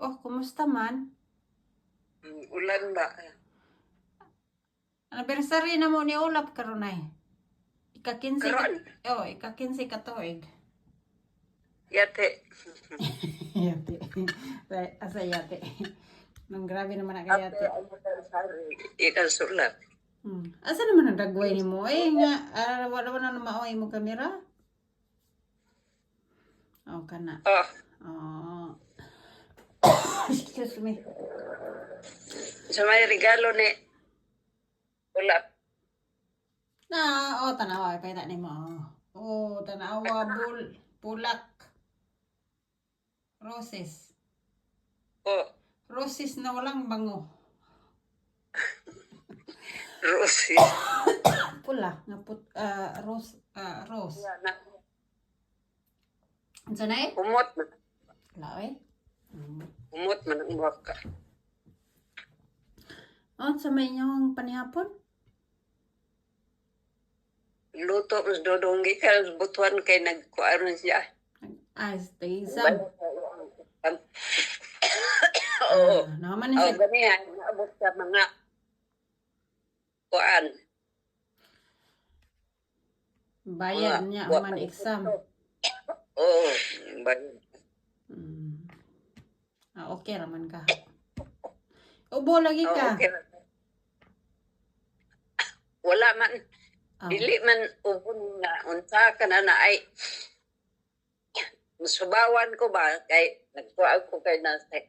Oh, kumusta man? Ulan ba? Anniversary na mo ni Ulap karon ay. Ika-15 Karon? ika-15 ka tuig. Yate. Yate. Asa yate. Nang grabe naman na Ate, kayate. ikan sulat. Asa naman ang dagway ni mo? Ay nga, wala na maoy mo kamera. Oh, kana. Oh, Oh. Excuse me. sa may regalo ni Ulap. Tanawa, pwede ni mo. Tanawa, pulak. Roses. Oh, Roses na walang bango. Rosie. Pula, rose. Yan na. Ano na eh? Umot man. Wala eh. Umot man ang buwak ka. Sa may inyong panihapon? Luto mas dodonggi ka. Butuan kay nagkuaron siya. Stay exam. Oo. Naman Oh, siya. ganihan. Naabot sa mga kuan. Bayad niya ang man exam. Oo. Bayad. Okay raman ka. Ubo lagi ka. Okay. Wala man. Oh. Dili man ubon nga unsa ka na ay subawan ko ba kay nagkuha ko kay na